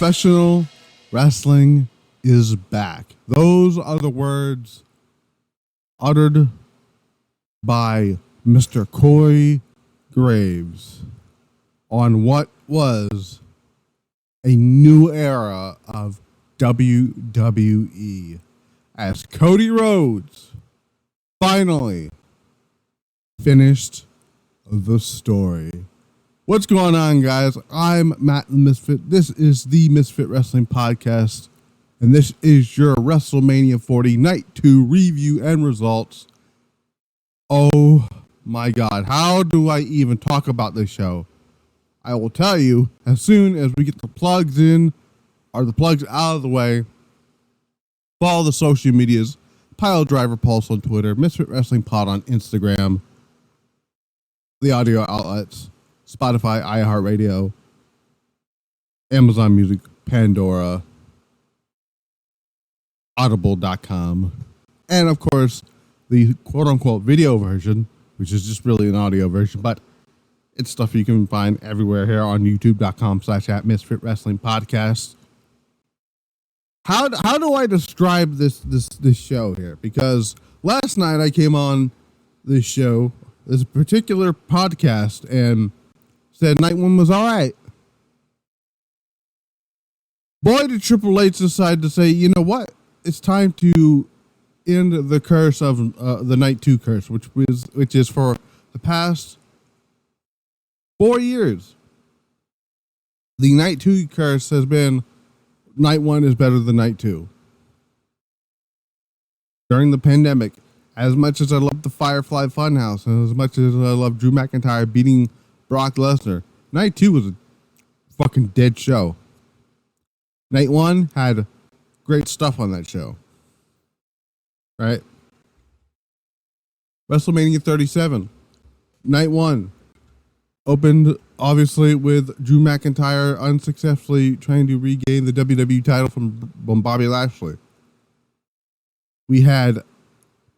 Professional wrestling is back. Those are the words uttered by Mr. Corey Graves on what was a new era of WWE as Cody Rhodes finally finished the story. What's going on, guys? I'm Matt the Misfit. This is the Misfit Wrestling Podcast, and this is your WrestleMania 40 Night 2 review and results. Oh my God, how do I even talk about this show? I will tell you as soon as we get the plugs in, or the plugs out of the way. Follow the social medias, Pile Driver Pulse on Twitter, Misfit Wrestling Pod on Instagram, the audio outlets, Spotify, iHeartRadio, Amazon Music, Pandora, Audible.com, and of course, the quote-unquote video version, which is just really an audio version, but it's stuff you can find everywhere here on YouTube.com/@Misfit Wrestling Podcast. How do I describe this show here? Because last night I came on this show, this particular podcast, and said night one was all right. Boy, did Triple H decide to say, you know what? It's time to end the curse of the night 2 curse, which is for the past 4 years. The night 2 curse has been night 1 is better than night 2. During the pandemic, as much as I love the Firefly Funhouse and as much as I love Drew McIntyre beating Brock Lesnar, night 2 was a fucking dead show. Night 1 had great stuff on that show. Right? WrestleMania 37. Night 1 opened, obviously, with Drew McIntyre unsuccessfully trying to regain the WWE title from Bobby Lashley. We had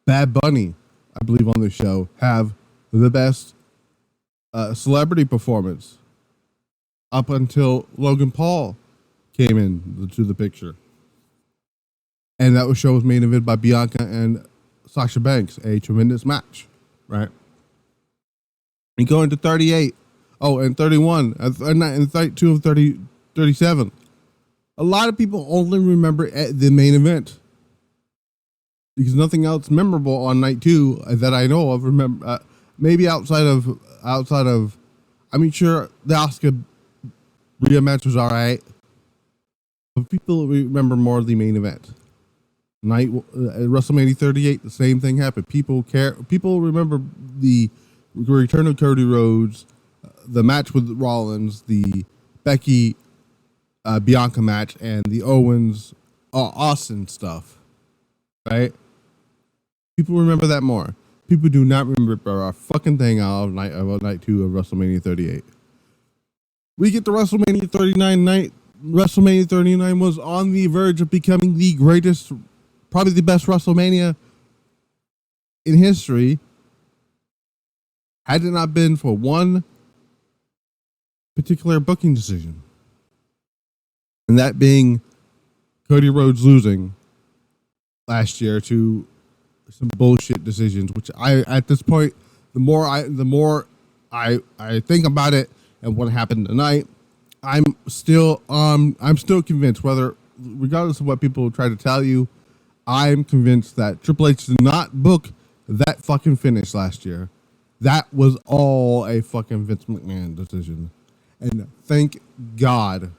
Bad Bunny, I believe, on the show, have the best celebrity performance up until Logan Paul came into the picture. And that show was main event by Bianca and Sasha Banks, a tremendous match, right? And going to 38. Oh, and 31. And 32 of 37. A lot of people only remember the main event, because nothing else memorable on night 2 that I know of. Remember, maybe outside of, I mean, sure, the Asuka Rhea match was all right, but people remember more of the main event. Night WrestleMania 38, the same thing happened. People remember the return of Cody Rhodes, the match with Rollins, the Becky Bianca match, and the Owens Austin stuff, right? People remember that more. People do not remember a fucking thing out of night 2 of WrestleMania 38. We get to WrestleMania 39 night. WrestleMania 39 was on the verge of becoming the greatest, probably the best WrestleMania in history, had it not been for one particular booking decision. And that being Cody Rhodes losing last year to some bullshit decisions, which at this point, the more I think about it and what happened tonight, I'm still convinced, regardless of what people try to tell you, I'm convinced that Triple H did not book that fucking finish last year. That was all a fucking Vince McMahon decision. And thank God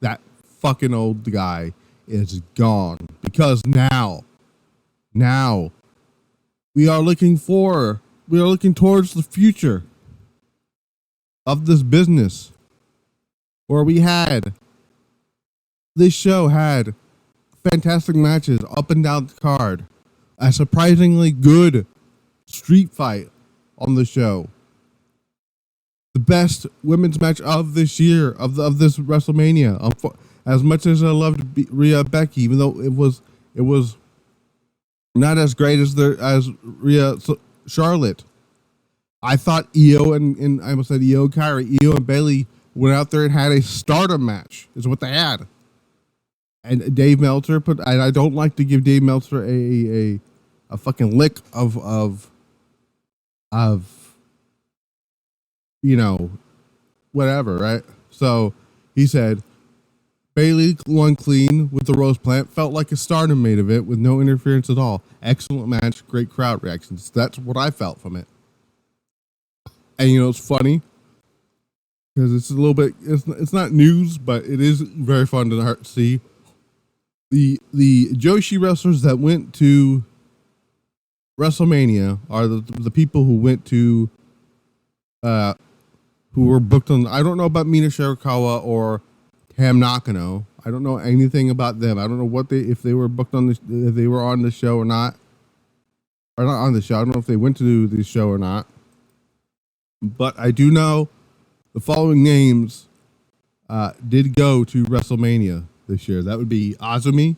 that fucking old guy is gone, because now we are looking towards the future of this business, where this show had fantastic matches up and down the card, a surprisingly good street fight on the show, the best women's match of this year, of this WrestleMania. As much as I loved Rhea Becky, even though it was not as great as Rhea Charlotte, I thought Io and I almost said Io Kyrie, Io and Bayley went out there and had a stardom match, is what they had. And Dave Meltzer and I don't like to give Dave Meltzer a fucking lick of whatever, right? So he said Bayley won clean with the rose plant, felt like a Stardom main event with no interference at all. Excellent match, great crowd reactions. That's what I felt from it. And it's funny because it's a little bit, it's not news, but it is very fun to see the Joshi wrestlers that went to WrestleMania are the people who went to who were booked on. I don't know about Mina Shirakawa or Tam Nakano. I don't know anything about them. I don't know if they were booked on if they were on the show or not on the show. I don't know if they went to the show or not. But I do know the following names did go to WrestleMania this year. That would be Azumi,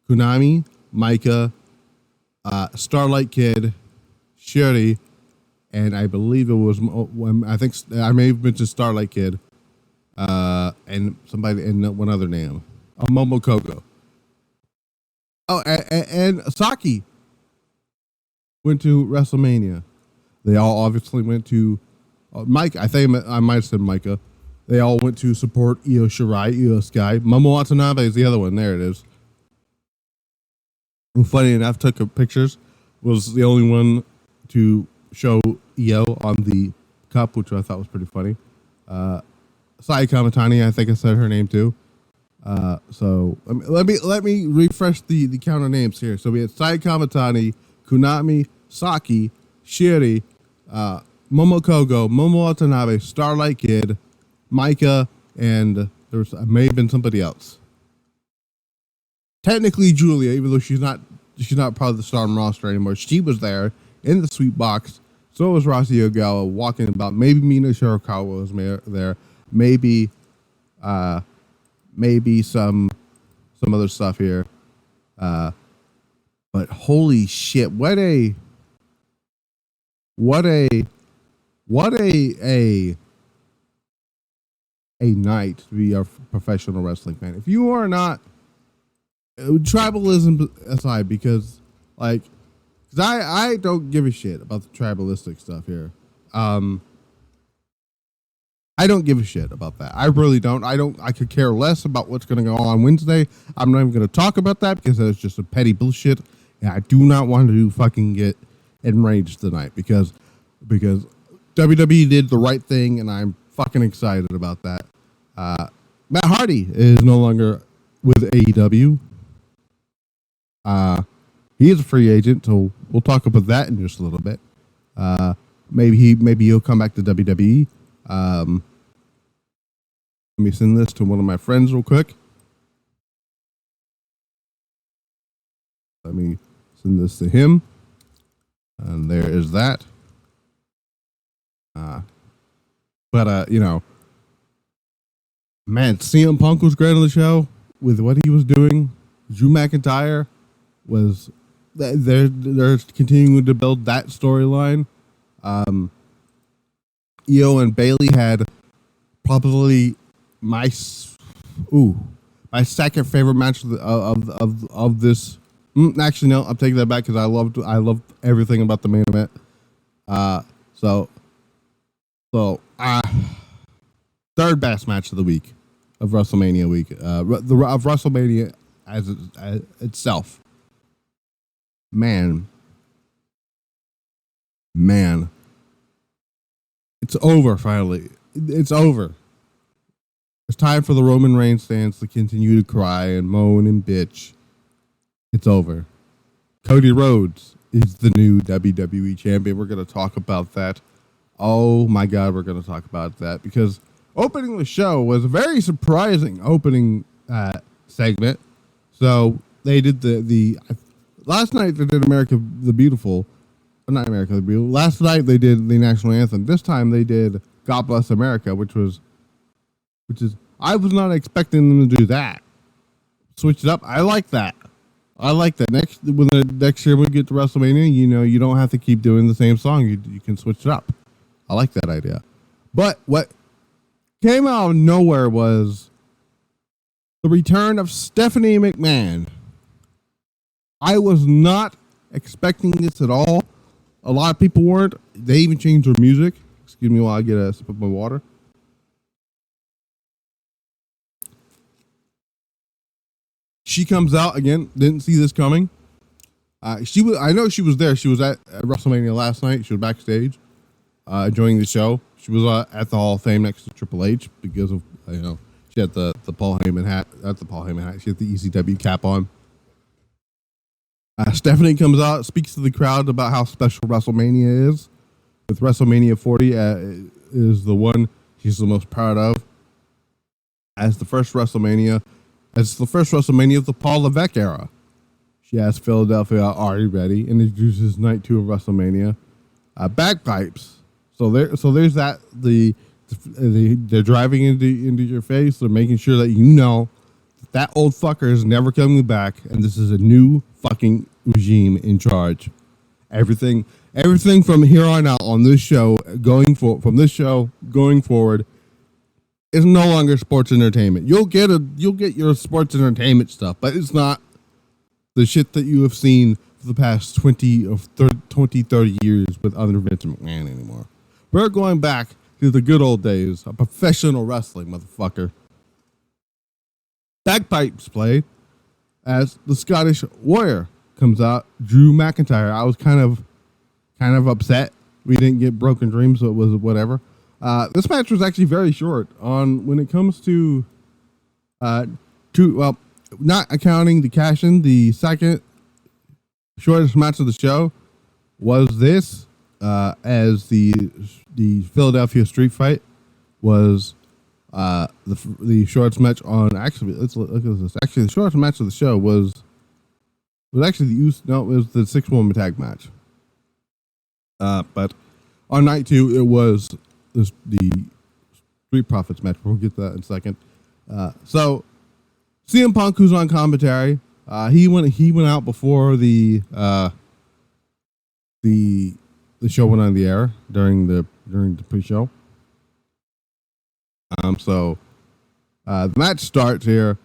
Konami, Micah, Starlight Kid, Sherry, and I believe it was, I think I may have mentioned Starlight Kid, and somebody, and one other name, Momokoko. Oh, and Saki went to WrestleMania. They all obviously went to Mike. I think I might have said Micah. They all went to support Io Shirai, Io Sky. Momo Watanabe is the other one. There it is. And funny enough, took pictures. Was the only one to show Io on the cup, which I thought was pretty funny. Sai Kamatani, I think I said her name too. So let me refresh the count of names here. So we had Sai Kamatani, Konami, Saki, Shiri, Momokogo, Momo Watanabe, Starlight Kid, Micah, and there may have been somebody else. Technically Julia, even though she's not part of the Stardom roster anymore, she was there in the sweet box. So was Rossy Ogawa walking about. Maybe Mina Shirakawa was there. Maybe some other stuff here. But holy shit, what a night to be a professional wrestling fan. If you are not, tribalism aside, because I don't give a shit about the tribalistic stuff here. I don't give a shit about that. I really don't. I could care less about what's going to go on Wednesday. I'm not even going to talk about that because that's just a petty bullshit. And I do not want to fucking get enraged tonight because WWE did the right thing, and I'm fucking excited about that. Matt Hardy is no longer with AEW. He is a free agent, so we'll talk about that in just a little bit. Maybe he'll come back to WWE. Let me send this to one of my friends real quick. Let me send this to him. And there is that. Man, CM Punk was great on the show with what he was doing. Drew McIntyre was they're continuing to build that storyline. Io and Bayley had probably my second favorite match of this. Actually, no, I'm taking that back because I loved everything about the main event. Third best match of the week of WrestleMania week. Of WrestleMania as itself. Man, it's over finally. It's over. It's time for the Roman Reigns fans to continue to cry and moan and bitch. It's over. Cody Rhodes is the new WWE Champion. We're going to talk about that. Oh my God, we're going to talk about that because opening the show was a very surprising opening segment. So they did the last night they did America the Beautiful. Not America the Beautiful. Last night they did the national anthem. This time they did God Bless America, which is I was not expecting them to do that. Switch it up. I like that. Next year we get to WrestleMania, you don't have to keep doing the same song. You can switch it up. I like that idea. But what came out of nowhere was The return of Stephanie McMahon. I was not expecting this at all. A lot of people weren't. They even changed their music. Excuse me while I get a sip of my water. She comes out again. Didn't see this coming. I know she was there. She was at WrestleMania last night. She was backstage, enjoying the show. She was at the Hall of Fame next to Triple H because of she had the Paul Heyman hat. Not the Paul Heyman hat. She had the ECW cap on. Stephanie comes out, speaks to the crowd about how special WrestleMania is. With WrestleMania 40 is the one she's the most proud of. As the first WrestleMania of the Paul Levesque era. She asks Philadelphia, "Are you ready?" Introduces night 2 of WrestleMania. Bagpipes. So there's that. They're driving into your face. They're making sure that you know that old fucker is never coming back, and this is a new fucking regime in charge. Everything from here on out on this show going forward is no longer sports entertainment. You'll get your sports entertainment stuff, but it's not the shit that you have seen for the past 30 years with other Vince McMahon anymore. We're going back to the good old days of professional wrestling, motherfucker. Bagpipes played as the Scottish Warrior comes out. Drew McIntyre. I was kind of upset we didn't get Broken Dreams, so it was whatever. This match was actually very short. When it comes to not accounting the cash-in, the second shortest match of the show was this, as the Philadelphia Street Fight was the shortest match on. Actually, let's look at this. Actually, the shortest match of the show was actually it was the 6-woman tag match. But on night 2, it was the Street Profits match. We'll get to that in a second. So CM Punk, who's on commentary, he went out before the show went on the air during the pre-show. So the match starts here.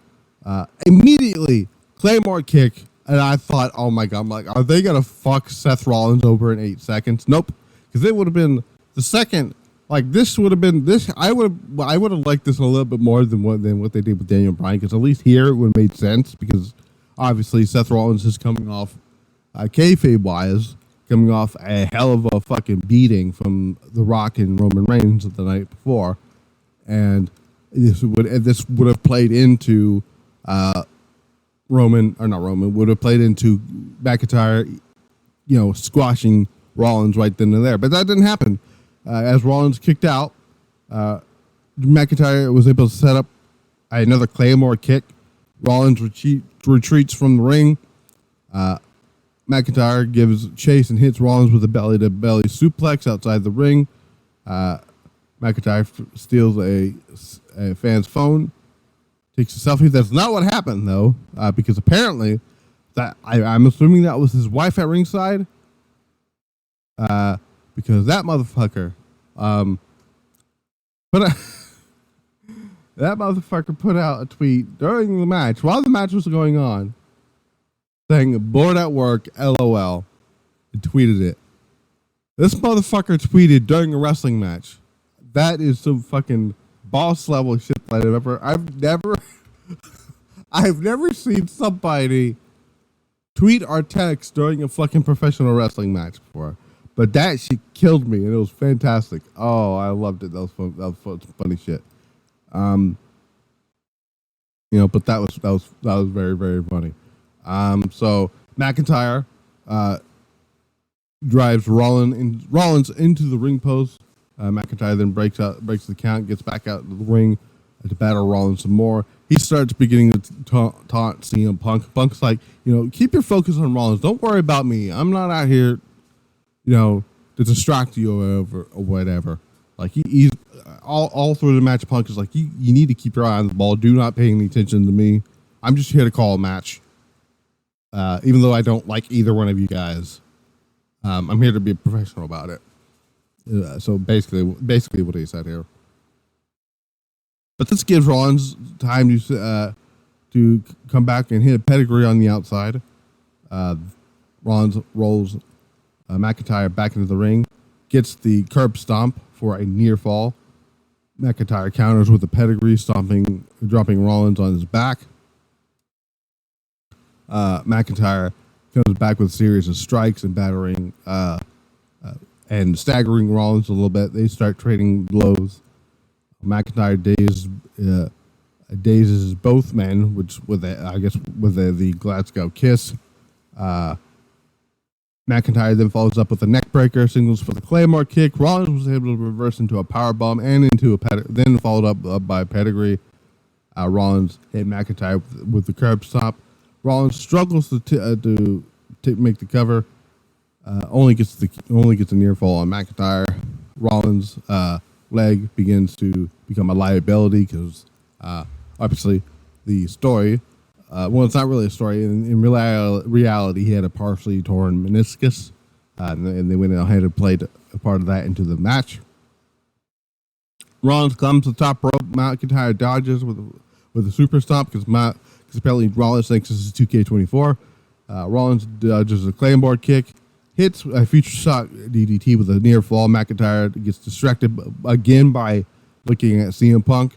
Immediately, Claymore kick, and I thought, oh my god, I'm like, are they gonna fuck Seth Rollins over in 8 seconds? Nope, because it would have been the second. Like this would have been this. I would have liked this a little bit more than what they did with Daniel Bryan, because at least here it would have made sense, because obviously Seth Rollins is coming off kayfabe wise, coming off a hell of a fucking beating from The Rock and Roman Reigns the night before, and this would have played into would have played into McIntyre, squashing Rollins right then and there, but that didn't happen. As Rollins kicked out, McIntyre was able to set up another Claymore kick. Rollins retreats from the ring. McIntyre gives chase and hits Rollins with a belly-to-belly suplex outside the ring. McIntyre steals a fan's phone, takes a selfie. That's not what happened, though, because apparently I'm assuming that was his wife at ringside. Because that motherfucker, put out a tweet during the match, while the match was going on, saying "bored at work, LOL," and tweeted it. This motherfucker tweeted during a wrestling match. That is some fucking boss level shit that I've never seen somebody tweet or text during a fucking professional wrestling match before. But that shit killed me, and it was fantastic. Oh, I loved it. That was fun. That was funny shit. But that was very, very funny. So McIntyre drives Rollins into the ring post. McIntyre then breaks the count, gets back out of the ring to battle Rollins some more. He starts beginning to taunt CM Punk. Punk's like, keep your focus on Rollins. Don't worry about me. I'm not out here, to distract you or whatever. Like he's all through the match. Punk is like, you need to keep your eye on the ball. Do not pay any attention to me. I'm just here to call a match. Even though I don't like either one of you guys, I'm here to be professional about it. So basically what he said here. But this gives Rollins time to to come back and hit a pedigree on the outside. Rollins rolls McIntyre back into the ring, gets the curb stomp for a near fall. McIntyre counters with a pedigree, dropping Rollins on his back. McIntyre comes back with a series of strikes and battering and staggering Rollins a little bit. They start trading blows. McIntyre dazes both men, which with the Glasgow kiss. McIntyre then follows up with a neck breaker, signals for the Claymore kick. Rollins was able to reverse into a powerbomb and into then followed up by a pedigree. Rollins hit McIntyre with the curb stomp. Rollins struggles to make the cover. Only gets a near fall on McIntyre. Rollins' leg begins to become a liability because obviously the story. Well, it's not really a story. In reality, he had a partially torn meniscus, and they went ahead and played a part of that into the match. Rollins climbs the top rope. McIntyre dodges with a super stomp because apparently Rollins thinks this is 2K24. Rollins dodges a claymore kick, hits a future shock DDT with a near fall. McIntyre gets distracted again by looking at CM Punk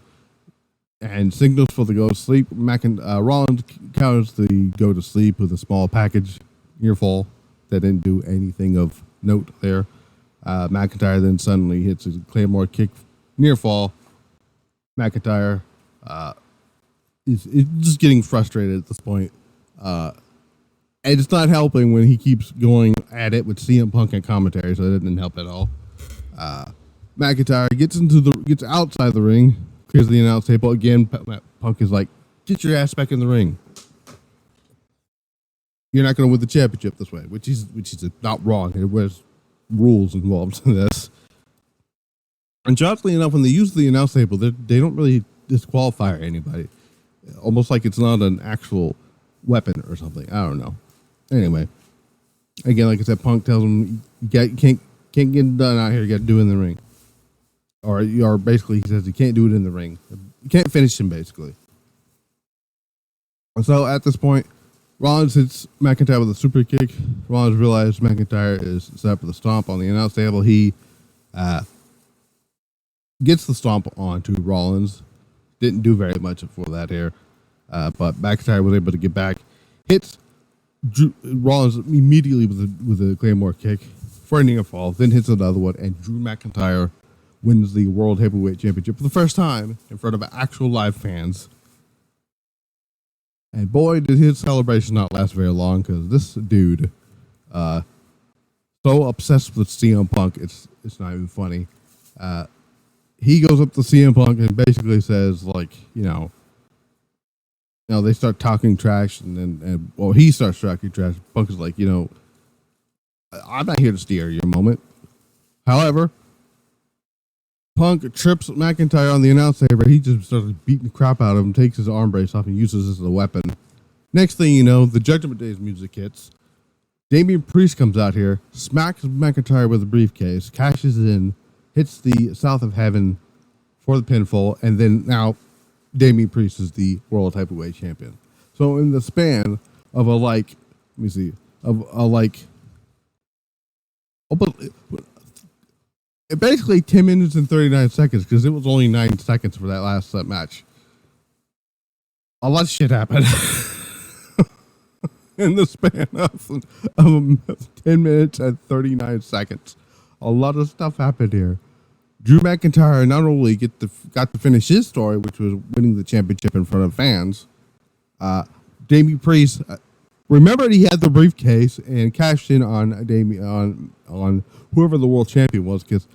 and signals for the go to sleep. Rollins counters the go to sleep with a small package near fall that didn't do anything of note there. McIntyre then suddenly hits a claymore kick near fall. McIntyre is just getting frustrated at this point. And it's not helping when he keeps going at it with CM Punk and commentary, so that didn't help at all. McIntyre gets outside the ring, clears the announce table again. Punk is like, "Get your ass back in the ring. You're not going to win the championship this way," which is not wrong. There's rules involved in this. And oddly enough, when they use the announce table, they don't really disqualify anybody. Almost like it's not an actual weapon or something. I don't know. Anyway, again, like I said, Punk tells him you can't get it done out here. You got to do it in the ring. Or basically, he says you can't do it in the ring. You can't finish him, basically. So at this point, Rollins hits McIntyre with a super kick. Rollins realizes McIntyre is set up for the stomp on the announce table. He gets the stomp onto Rollins. Didn't do very much for that here. But McIntyre was able to get back. Hits Rollins immediately with a Claymore kick for a near fall. Then hits another one. And Drew McIntyre wins the World Heavyweight Championship for the first time in front of actual live fans. And boy, did his celebration not last very long, because this dude, so obsessed with CM Punk, it's not even funny. He goes up to CM Punk and basically says, like, they start talking trash, and he starts talking trash. Punk is like, I'm not here to steer your moment. However, Punk trips McIntyre on the announce table. He just starts beating the crap out of him, takes his arm brace off, and uses this as a weapon. Next thing you know, the Judgment Day's music hits. Damian Priest comes out here, smacks McIntyre with a briefcase, cashes in, hits the South of Heaven for the pinfall, and then now Damian Priest is the World Heavyweight Champion. So in the span of basically 10 minutes and 39 seconds, because it was only 9 seconds for that last match. A lot of shit happened in the span of 10 minutes and 39 seconds. A lot of stuff happened here. Drew McIntyre not only got to finish his story, which was winning the championship in front of fans. Damian Priest remembered he had the briefcase and cashed in on on whoever the world champion was, because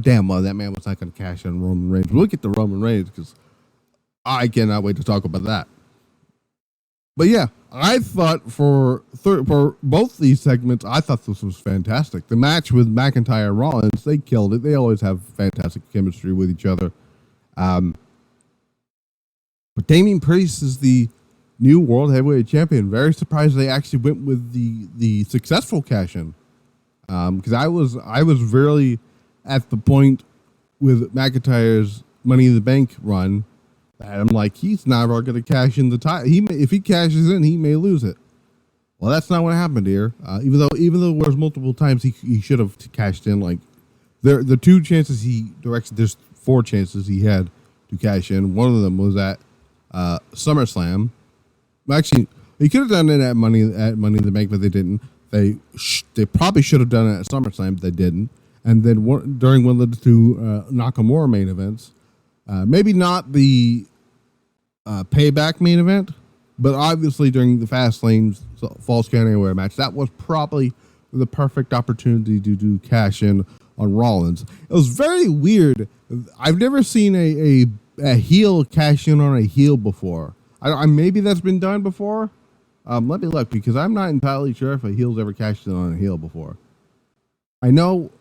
damn well that man was not going to cash in Roman Reigns. We'll get to Roman Reigns because I cannot wait to talk about that. But yeah, I thought for both these segments, I thought this was fantastic. The match with McIntyre and Rollins, they killed it. They always have fantastic chemistry with each other. But Damian Priest is the new World Heavyweight Champion. Very surprised they actually went with the successful cash-in. Because I was really at the point with McIntyre's Money in the Bank run, And I'm like, he's never going to cash in the title. If he cashes in, he may lose it. Well, that's not what happened here. Even though there's multiple times he should have cashed in. Like the two chances there's 4 chances he had to cash in. One of them was at SummerSlam. Actually, he could have done it at Money in the Bank, but they didn't. They probably should have done it at SummerSlam, but they didn't. And then during one of the 2 Nakamura main events, maybe not the Payback main event, but obviously during the Fastlane Falls Count Anywhere match, that was probably the perfect opportunity to cash in on Rollins. It was very weird. I've never seen a heel cash in on a heel before. Maybe that's been done before. Let me look, because I'm not entirely sure if a heel's ever cashed in on a heel before. I know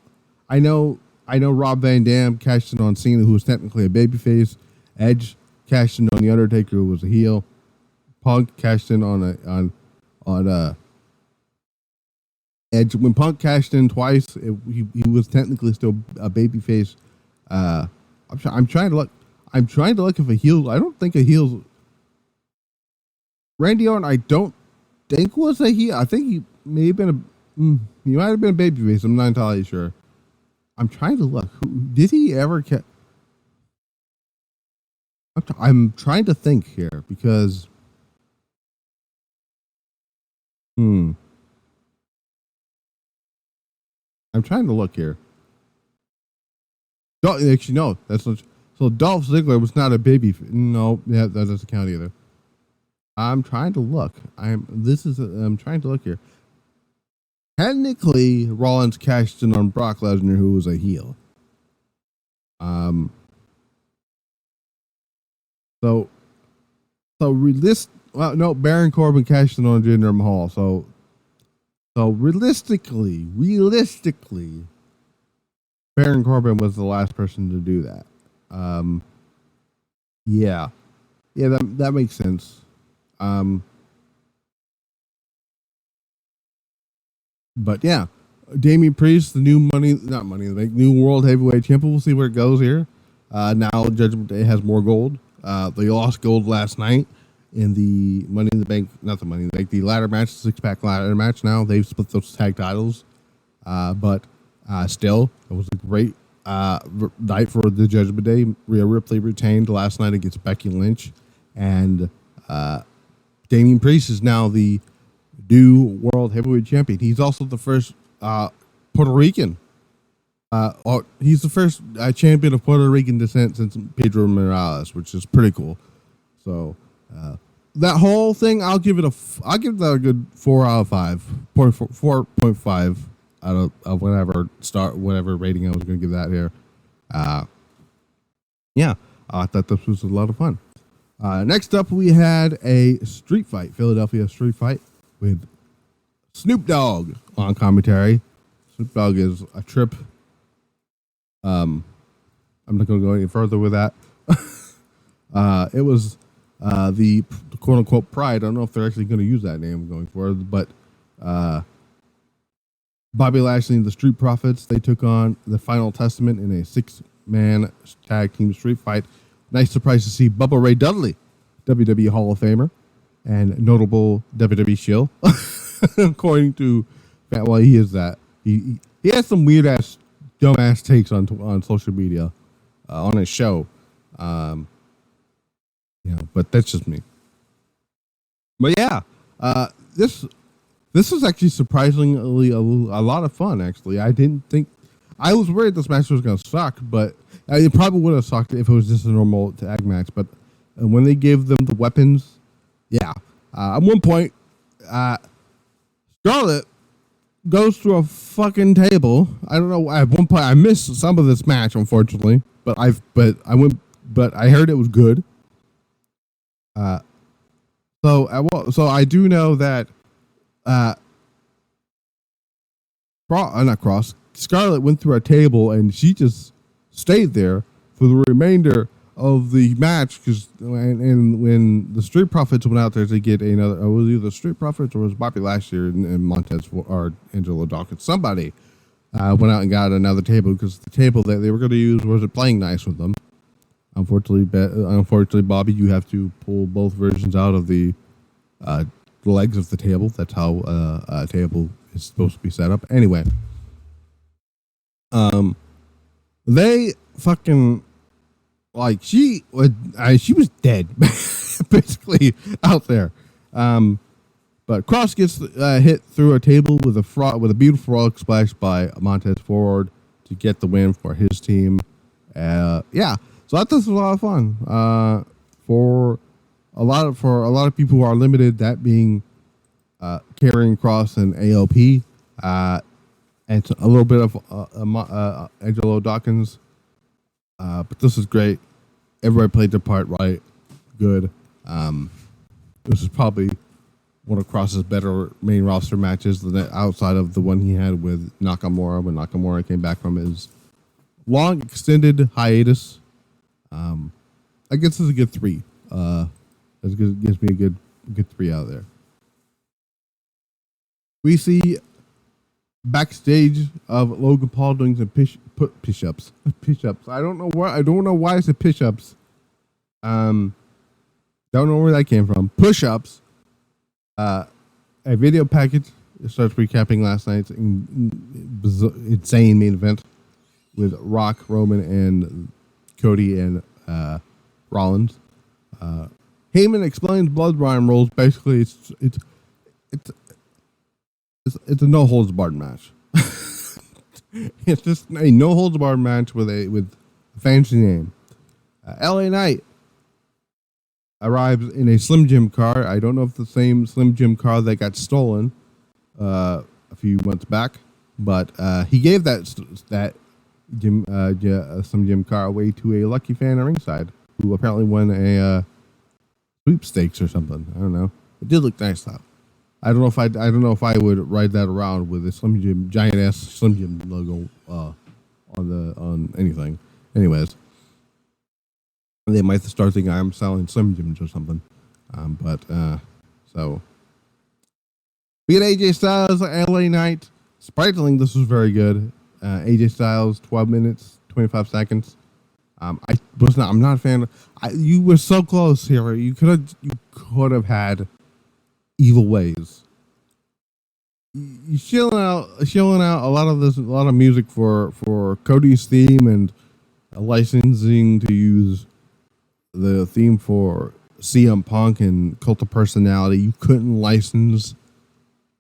Rob Van Dam cashed in on Cena, who was technically a babyface. Edge cashed in on The Undertaker, who was a heel. Punk cashed in on Edge. When Punk cashed in twice, he was technically still a babyface. I'm trying to look. If a heel. I don't think a heel. Randy Orton, I don't think was a heel. I think he may have been he might have been a babyface. I'm not entirely sure. I'm trying to look. Did he ever? I'm trying to think here because. I'm trying to look here. Actually, no. So Dolph Ziggler was not a baby. No, yeah, that doesn't count either. I'm trying to look. I'm trying to look here. Technically, Rollins cashed in on Brock Lesnar, who was a heel. Baron Corbin cashed in on Jinder Mahal. So realistically, Baron Corbin was the last person to do that. Yeah, that makes sense. But yeah, Damian Priest, the new new World Heavyweight Champion. We'll see where it goes here. Now Judgment Day has more gold. They lost gold last night in the Money in the Bank, not the Money in the Bank, the ladder match, 6-pack ladder match. Now they've split those tag titles, but still, it was a great night for the Judgment Day. Rhea Ripley retained last night against Becky Lynch, and Damian Priest is now the new World Heavyweight Champion. He's also the first Puerto Rican. He's the first champion of Puerto Rican descent since Pedro Morales, which is pretty cool. So that whole thing, I'll give that a good 4 out of 5, 4.5 out of whatever rating I was going to give that here. I thought this was a lot of fun. Next up, we had a street fight, Philadelphia street fight with Snoop Dogg on commentary. Snoop Dogg is a trip. I'm not going to go any further with that. It was the quote-unquote Pride. I don't know if they're actually going to use that name going forward, but Bobby Lashley and the Street Profits, they took on the Final Testament in a 6-man tag team street fight. Nice surprise to see Bubba Ray Dudley, WWE Hall of Famer, and notable WWE shill. According to, well, he is that. He has some weird ass, dumb ass takes on social media, on his show. But that's just me. But yeah, this was actually surprisingly a lot of fun. Actually, I was worried this match was going to suck, but it probably would have sucked if it was just a normal tag match. But when they gave them the weapons, yeah. At one point, Scarlett goes through a fucking table. I don't know. At one point, I missed some of this match, unfortunately. But I heard it was good. So I do know that Scarlett went through a table and she just stayed there for the remainder of the match, because when the Street Profits went out there to get another, it was either Street Profits or it was Bobby Lashley and Montez or Angelo Dawkins. Somebody went out and got another table, because the table that they were going to use wasn't playing nice with them. Unfortunately, Bobby, you have to pull both versions out of the legs of the table. That's how a table is supposed to be set up. Anyway, they fucking she was dead, basically out there. But Cross gets hit through a table with a beautiful frog splash by Montez Ford to get the win for his team. Yeah, so I thought this was a lot of fun. For a lot of people who are limited, that being Karrion Kross and AOP, and a little bit of Angelo Dawkins. But this is great. Everybody played their part right. Good. This is probably one of Kross's better main roster matches outside of the one he had with Nakamura when Nakamura came back from his long extended hiatus. I guess this is a good 3. It gives me a good 3 out there. We see backstage of Logan Paul doing some push-ups. I don't know why I said push-ups. Don't know where that came from. Push-ups. A video package starts recapping last night's insane main event with Rock, Roman, and Cody and Rollins. Heyman explains Bloodline rules. Basically, it's a no holds barred match. It's just a no holds barred match with a fancy name. LA Knight arrives in a Slim Jim car. I don't know if the same Slim Jim car that got stolen a few months back, but he gave that Slim Jim car away to a lucky fan at ringside who apparently won a sweepstakes or something. I don't know. It did look nice though. I don't know if I would ride that around with a Slim Jim giant ass Slim Jim logo on anything. Anyways, they might start thinking I'm selling Slim Jims or something. So we get AJ Styles, LA Knight. Surprisingly, this was very good. AJ Styles, 12 minutes, 25 seconds. I'm not a fan. You were so close here. You could have had Evil Ways. You shilling out a lot of music for Cody's theme and licensing to use the theme for CM Punk and Cult of Personality. You couldn't license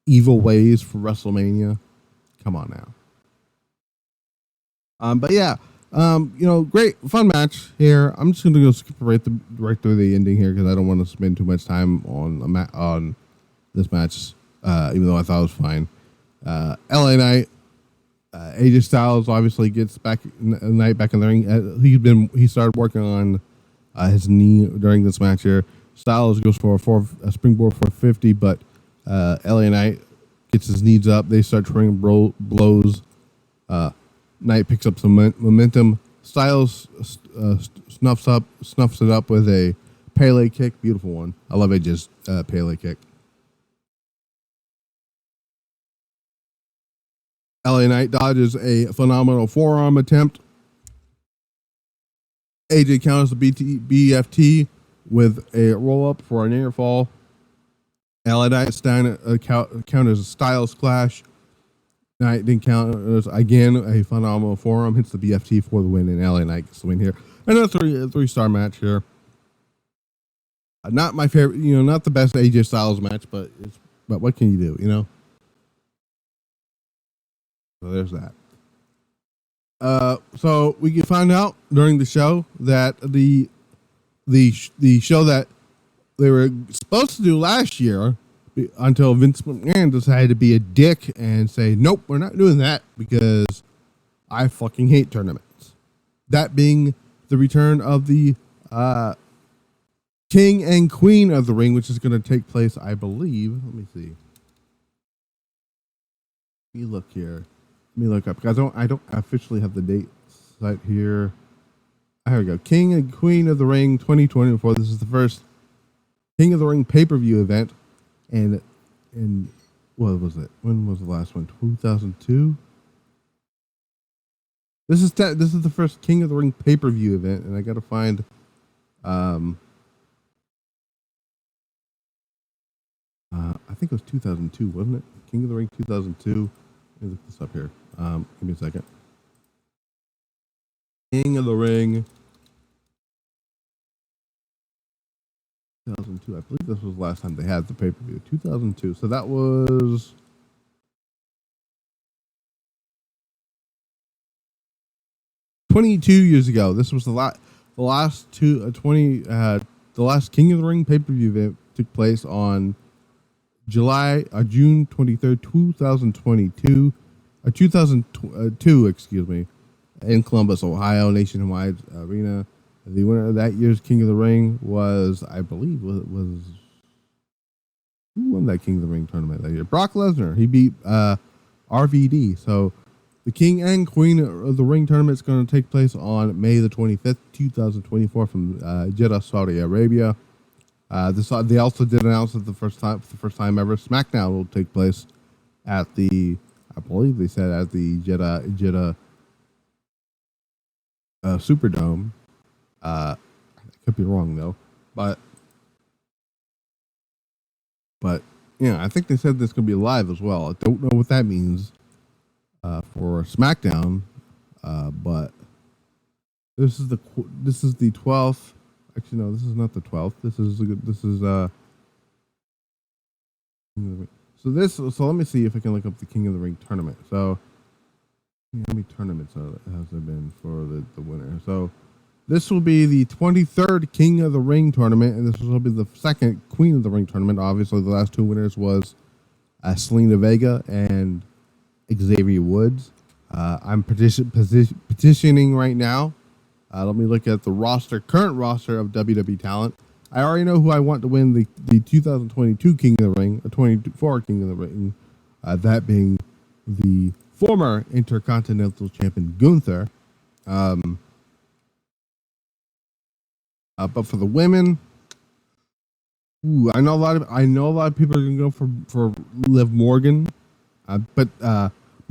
Evil Ways for WrestleMania. Come on now. But yeah, great fun match here. I'm just gonna go skip right through the ending here because I don't want to spend too much time on this match, even though I thought it was fine. LA Knight, AJ Styles obviously gets back in the ring. He started working on his knee during this match here. Styles goes for a springboard 450, but LA Knight gets his knees up. They start trading blows. Knight picks up some momentum. Styles snuffs it up with a Pele kick. Beautiful one. I love AJ's Pele kick. LA Knight dodges a phenomenal forearm attempt. AJ counters the BFT with a roll-up for a near fall. LA Knight counters a Styles clash. Knight then counters again a phenomenal forearm, hits the BFT for the win, and LA Knight gets the win here. Another three-star match here. Not my favorite, not the best AJ Styles match, but what can you do, So there's that. So we can find out during the show that the show that they were supposed to do last year, until Vince McMahon decided to be a dick and say, nope, we're not doing that because I fucking hate tournaments. That being the return of the King and Queen of the Ring, which is going to take place, I believe. Let me see. Let me look here. Let me look up because I don't officially have the date right here. Here we go. King and Queen of the Ring 2024. This is the first King of the Ring pay-per-view event. And what was it? When was the last one? 2002? This is the first King of the Ring pay-per-view event, and I got to find. I think it was 2002, wasn't it? King of the Ring 2002. Let me look this up here. Give me a second. King of the Ring 2002. I believe this was the last time they had the pay-per-view. 2002. So that was 22 years ago. This was the last King of the Ring pay-per-view event took place on June 23rd, 2022, 2002, excuse me, in Columbus, Ohio, Nationwide Arena. The winner of that year's King of the Ring was, I believe, was who won that King of the Ring tournament that year? Brock Lesnar. He beat RVD. So the King and Queen of the Ring tournament is going to take place on May the 25th, 2024 from Jeddah, Saudi Arabia. They also did announce that for the first time ever, SmackDown will take place at the, I believe they said at the Jeddah Superdome. I could be wrong though, but yeah, I think they said this could be live as well. I don't know what that means for SmackDown, but this is the 12th. Actually, no, this is not the 12th. So let me see if I can look up the King of the Ring tournament. So how many tournaments has there been for the winner? So this will be the 23rd King of the Ring tournament, and this will be the second Queen of the Ring tournament. Obviously, the last two winners was Selena Vega and Xavier Woods. I'm petitioning right now. Let me look at the current roster of WWE talent. I already know who I want to win the 2022 King of the Ring, or 24 King of the Ring, that being the former Intercontinental Champion Gunther. But for the women, I know a lot of people are gonna go for Liv Morgan, but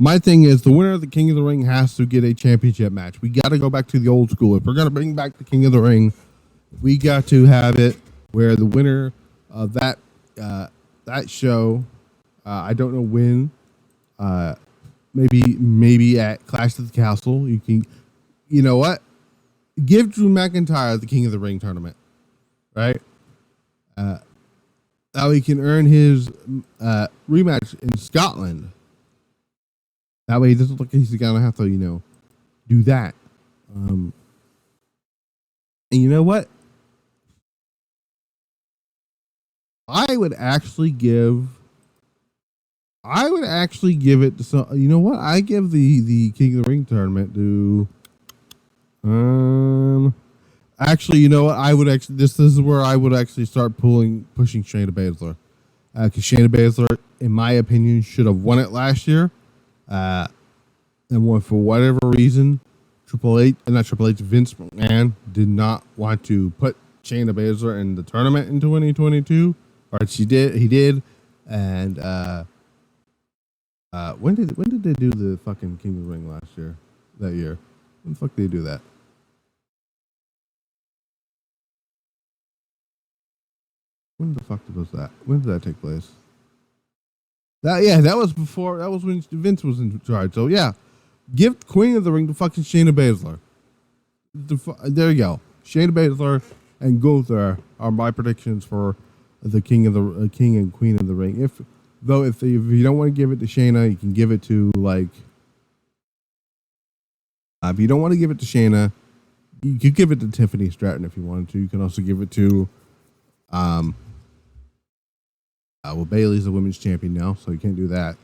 my thing is the winner of the King of the Ring has to get a championship match. We got to go back to the old school. If we're gonna bring back the King of the Ring, we got to have it where the winner of that show, I don't know when, maybe at Clash of the Castle, you know what? Give Drew McIntyre the King of the Ring tournament, right? Now he can earn his rematch in Scotland. That way he doesn't look like he's gonna have to, do that. And you know what? I would actually give it to some. You know what? I give the King of the Ring tournament to. Actually, you know what? This is where I would actually start pushing Shayna Baszler, because Shayna Baszler, in my opinion, should have won it last year, and for whatever reason, Vince McMahon did not want to put Shayna Baszler in the tournament in 2022, or he did, and when did they do the fucking King of the Ring last year? That year, when the fuck did they do that? When the fuck was that? When did that take place? That was before. That was when Vince was in charge. So yeah, give Queen of the Ring to fucking Shayna Baszler. There you go. Shayna Baszler and Gunther are my predictions for the King and Queen of the Ring. If you don't want to give it to Shayna, you can give it to if you don't want to give it to Shayna, you could give it to Tiffany Stratton if you wanted to. You can also give it to Bayley's the women's champion now, so you can't do that.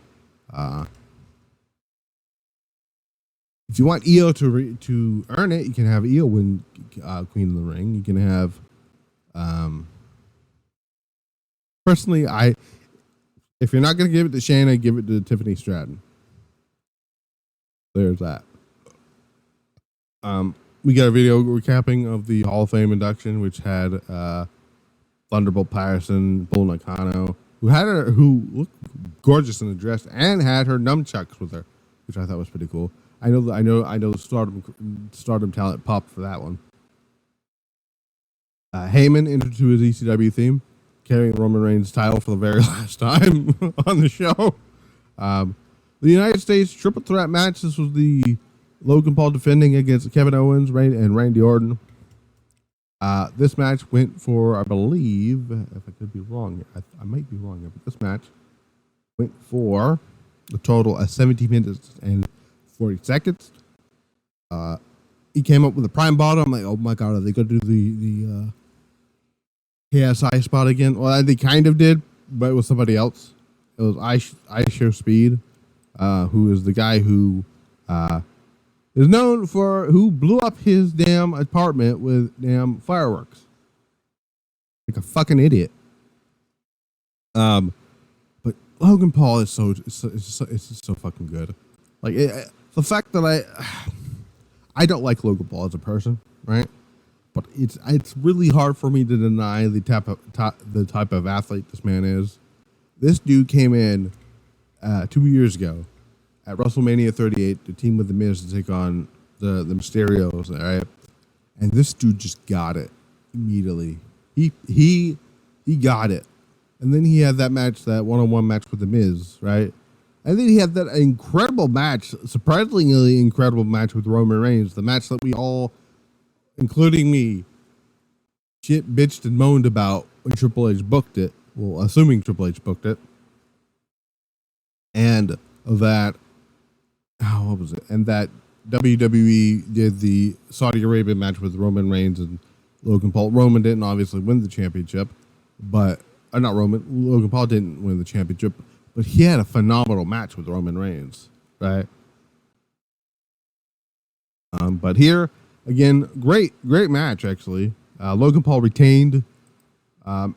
If you want Io to earn it, you can have Io win Queen of the Ring. You can have, personally, if you're not going to give it to Shayna, give it to Tiffany Stratton. There's that. We got a video recapping of the Hall of Fame induction, which had Thunderbolt Patterson, Bull Nakano, who looked gorgeous in the dress and had her nunchucks with her, which I thought was pretty cool. I know the Stardom talent popped for that one. Heyman entered to his ECW theme, carrying Roman Reigns' title for the very last time on the show. The United States triple threat match. This was the Logan Paul defending against Kevin Owens, and Randy Orton. This match went for, I believe, if I could be wrong, I might be wrong here, but this match went for a total of 17 minutes and 40 seconds. He came up with a prime bottle. I'm like, oh my god, are they going to do the KSI spot again? Well, they kind of did, but it was somebody else. It was IYO Speed, who is the guy who is known for who blew up his damn apartment with damn fireworks, like a fucking idiot. But Logan Paul is so fucking good. Like the fact that I don't like Logan Paul as a person, right? But it's really hard for me to deny the type of athlete this man is. This dude came in 2 years ago at WrestleMania 38 to team with The Miz to take on the Mysterios, right? And this dude just got it immediately. He got it. And then he had that match, that one-on-one match with The Miz, right? And then he had that incredible match, surprisingly incredible match with Roman Reigns, the match that we all, including me, bitched and moaned about when Triple H booked it. Well, assuming Triple H booked it. And that, what was it? And that WWE did the Saudi Arabia match with Roman Reigns and Logan Paul. Roman didn't obviously win the championship, but Logan Paul didn't win the championship, but he had a phenomenal match with Roman Reigns, right? But here, again, great match, actually. Logan Paul retained, at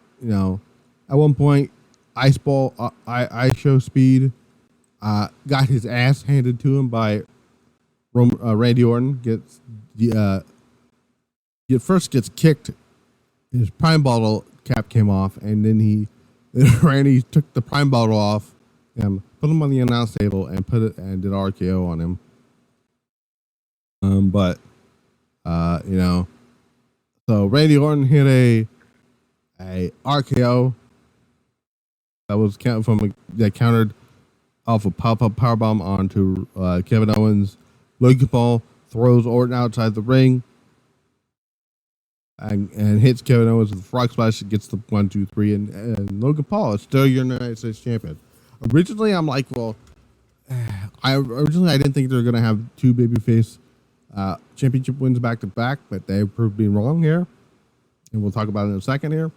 one point, IYO Speed got his ass handed to him by Randy Orton. First gets kicked. His prime bottle cap came off, and then Randy took the prime bottle off and put him on the announce table and did RKO on him. So Randy Orton hit a RKO that was countered off a pop-up powerbomb onto Kevin Owens. Logan Paul throws Orton outside the ring and hits Kevin Owens with a frog splash. Gets the 1, 2, 3, and Logan Paul is still your United States champion. Originally, I'm like, well, I didn't think they were gonna have two babyface championship wins back to back, but they proved me wrong here, and we'll talk about it in a second here.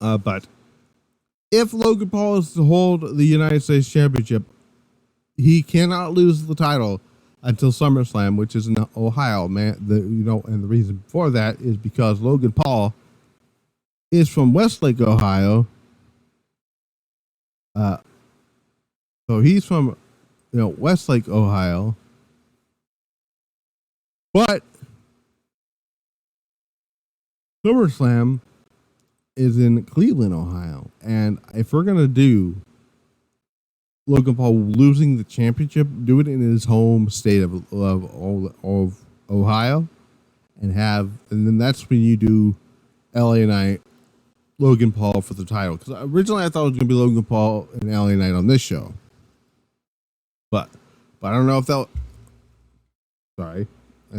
But if Logan Paul is to hold the United States Championship, he cannot lose the title until SummerSlam, which is in Ohio, man. And the reason for that is because Logan Paul is from Westlake, Ohio. So he's from Westlake, Ohio, but SummerSlam is in Cleveland, Ohio. And if we're gonna do Logan Paul losing the championship, do it in his home state of Ohio, and then that's when you do LA Knight, Logan Paul for the title. Because originally I thought it was gonna be Logan Paul and LA Knight on this show, but I don't know if they'll. Sorry, I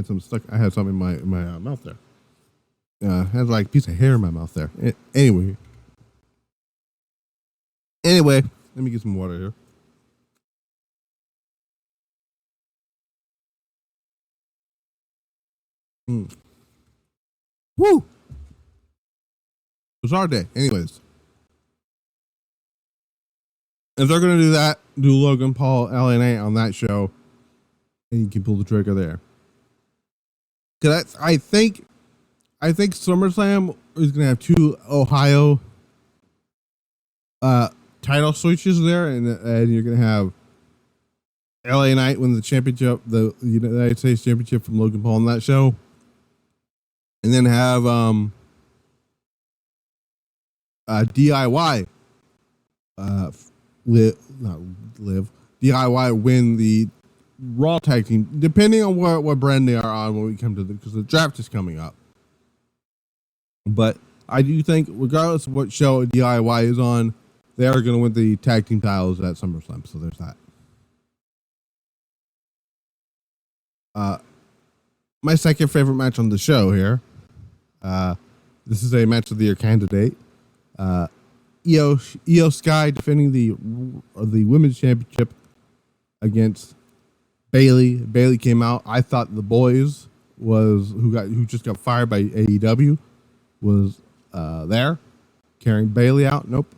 had something in my mouth there. Has like a piece of hair in my mouth there. Anyway, let me get some water here. Woo! It was our day. Anyways, if they're gonna do that, do Logan Paul, LA Knight on that show, and you can pull the trigger there. Because I think SummerSlam is going to have two Ohio title switches there, and you're going to have LA Knight win the championship, the United States Championship from Logan Paul on that show, and then have DIY DIY win the Raw tag team, depending on what brand they are on when we come to because the draft is coming up. But I do think, regardless of what show DIY is on, they are going to win the tag team titles at SummerSlam. So there's that. My second favorite match on the show here. This is a match of the year candidate. IYO SKY defending the women's championship against Bayley. Bayley came out. I thought the boys who just got fired by AEW was there carrying Bayley out. Nope.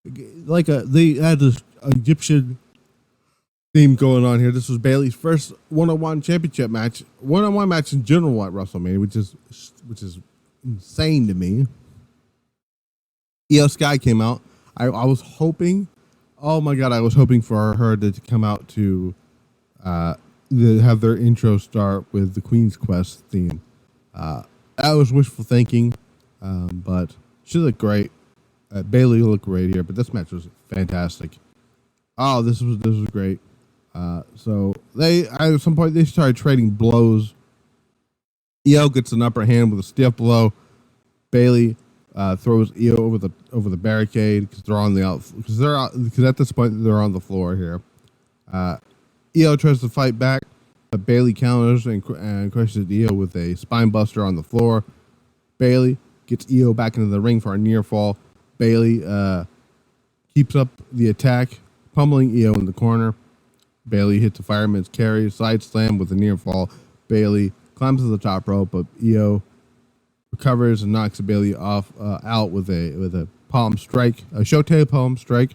They had this Egyptian theme going on here. This was Bayley's first one-on-one championship match, one-on-one match in general at WrestleMania, which is insane to me. IYO SKY came out. I was hoping, oh my god, I was hoping for her to come out to have their intro start with the Queen's Quest theme. That was wishful thinking, but she looked great. Bayley looked great here, but this match was fantastic. Oh, this was great. So at some point they started trading blows. IYO gets an upper hand with a stiff blow. Bayley throws IYO over the barricade because at this point they're on the floor here. IYO tries to fight back, but Bayley counters and crushes IYO with a spine buster on the floor. Bayley gets IYO back into the ring for a near fall. Bayley keeps up the attack, pummeling IYO in the corner. Bayley hits a fireman's carry, side slam with a near fall. Bayley climbs to the top rope, but IYO recovers and knocks Bayley out with a palm strike, a Shote palm strike.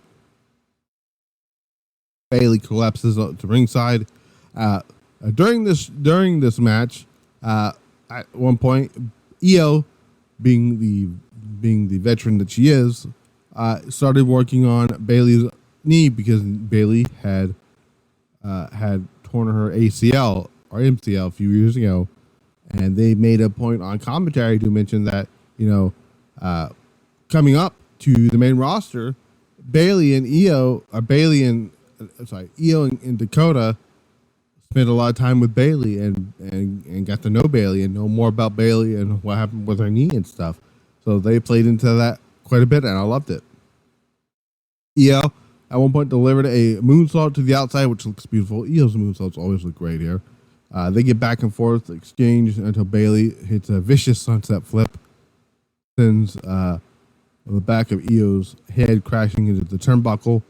Bayley collapses to ringside. During this match, at one point, IYO, being the veteran that she is, started working on Bayley's knee because Bayley had torn her ACL or MCL a few years ago, and they made a point on commentary to mention that coming up to the main roster, IYO and Dakota spent a lot of time with Bayley and got to know Bayley and know more about Bayley and what happened with her knee and stuff. So they played into that quite a bit, and I loved it. IYO at one point delivered a moonsault to the outside, which looks beautiful. IYO's moonsaults always look great here. They get back and forth, exchange until Bayley hits a vicious sunset flip, sends the back of IYO's head crashing into the turnbuckle.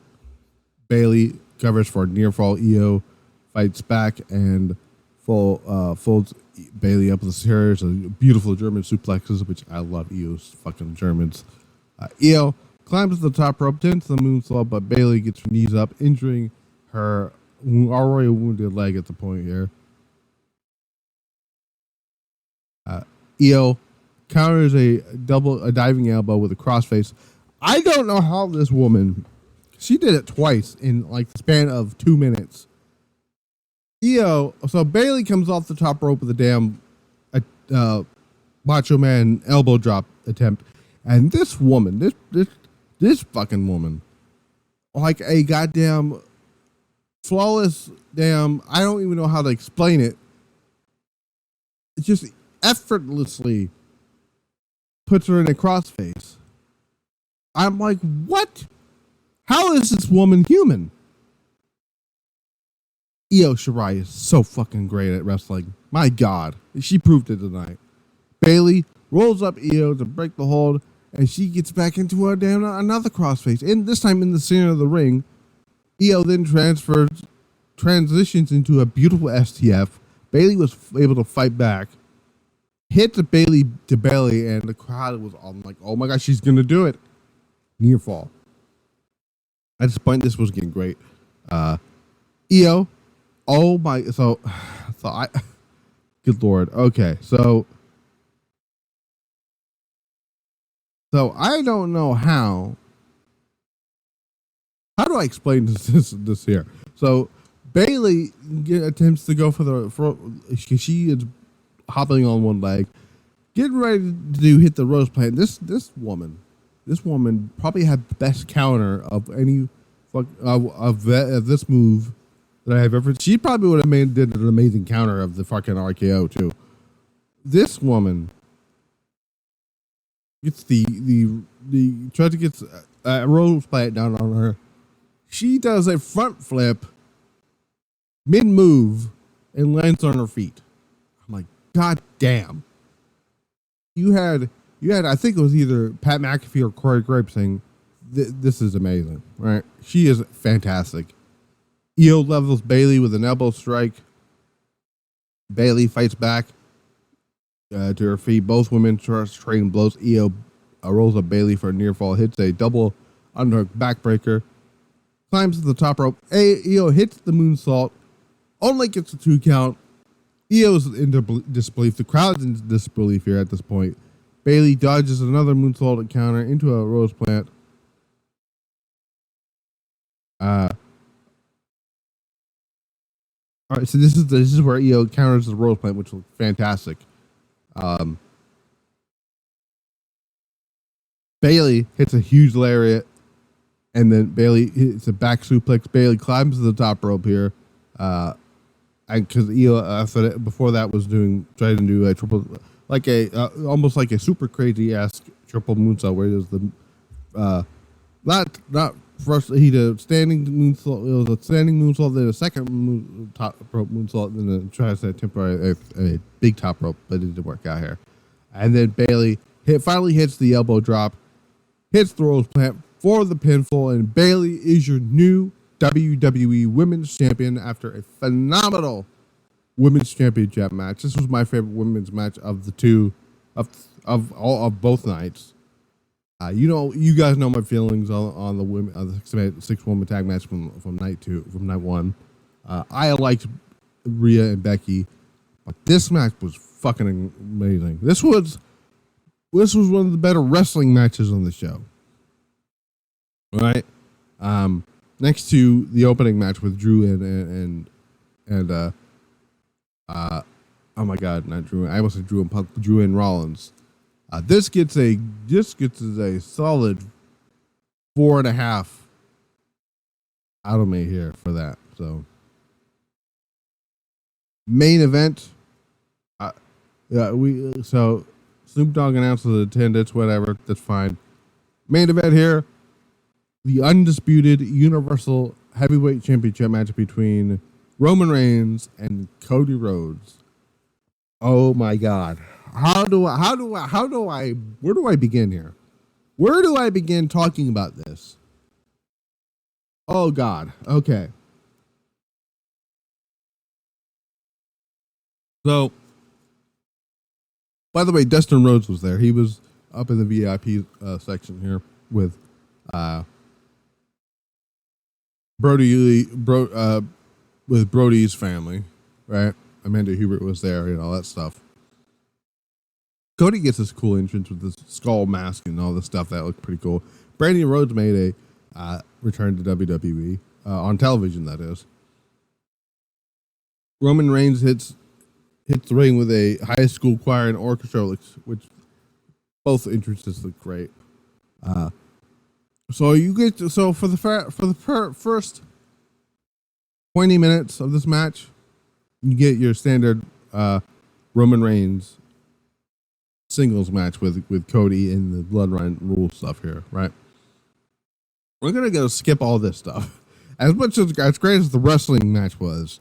Bayley covers for a near fall. IYO fights back and folds Bayley up with the stairs. Beautiful German suplexes, which I love. IYO's fucking Germans. IYO climbs to the top rope, tends to the moonsault, but Bayley gets her knees up, injuring her already wounded leg at the point here. IYO counters a diving elbow with a crossface. I don't know how this woman, she did it twice in like the span of 2 minutes. So Bayley comes off the top rope with a damn Macho Man elbow drop attempt, and this woman, this fucking woman, like a goddamn flawless damn, I don't even know how to explain it. It just effortlessly puts her in a crossface. I'm like, what? How is this woman human? IYO SKY is so fucking great at wrestling. My God. She proved it tonight. Bayley rolls up IYO to break the hold, and she gets back into another crossface. And this time in the center of the ring. IYO then transitions into a beautiful STF. Bayley was able to fight back. Hit the Bayley to belly, and the crowd was all like, oh my gosh, she's going to do it. Near fall. At this point, this was getting great. IYO. Oh my, so I, good Lord. Okay, so I don't know how do I explain this here? So Bayley attempts to go she is hopping on one leg, getting ready to hit the rose plant. This woman probably had the best counter of any of this move that I have ever. She probably would have did an amazing counter of the fucking RKO too. This woman gets the tries to get a rose plant down on her. She does a front flip mid move and lands on her feet. I'm like, God damn. You had I think it was either Pat McAfee or Corey Graves saying, this is amazing, right? She is fantastic. Io levels Bayley with an elbow strike. Bayley fights back to her feet. Both women trading blows. Io rolls up Bayley for a near fall, hits a double underhook backbreaker, climbs to the top rope. Io hits the moonsault, only gets a 2 count. Io's in disbelief. The crowd's in disbelief here at this point. Bayley dodges another moonsault counter into a rose plant. All right, so this is where Io counters the rose plant, which looks fantastic. Bayley hits a huge lariat, and then Bayley hits a back suplex. Bayley climbs to the top rope here, and because Io before that was trying to do a triple, like almost like a super crazy-esque triple moonsault, where it was the not first he did a standing moonsault. It was a standing moonsault, then a second top rope moonsault, then try to set temporary a big top rope, but it didn't work out here. And then Bayley finally hits the elbow drop, hits the rose plant for the pinfall, and Bayley is your new WWE Women's Champion after a phenomenal Women's Championship match. This was my favorite women's match of the two of both nights. You guys know my feelings on the women, the 6-woman tag match from night one. I liked Rhea and Becky, but this match was fucking amazing. This was one of the better wrestling matches on the show. All right, next to the opening match with Drew and oh my God, not Drew. I almost said Drew and Punk. Drew and Rollins. This gets a solid 4.5 out of me here for that. So main event. So Snoop Dogg announces the attendance, whatever. That's fine. Main event here. The undisputed Universal Heavyweight Championship match between Roman Reigns and Cody Rhodes. Oh my God. Where do I begin here? Where do I begin talking about this? Oh God. Okay. So, by the way, Dustin Rhodes was there. He was up in the VIP section here with with Brody's family, right? Amanda Hubert was there and all that stuff. Cody gets this cool entrance with this skull mask and all this stuff that looked pretty cool. Brandi Rhodes made a return to WWE on television, that is. Roman Reigns hits the ring with a high school choir and orchestra, which both entrances look great. So for the first 20 minutes of this match, you get your standard Roman Reigns singles match with Cody and the Bloodline rule stuff here, right? We're gonna go skip all this stuff. As great as the wrestling match was,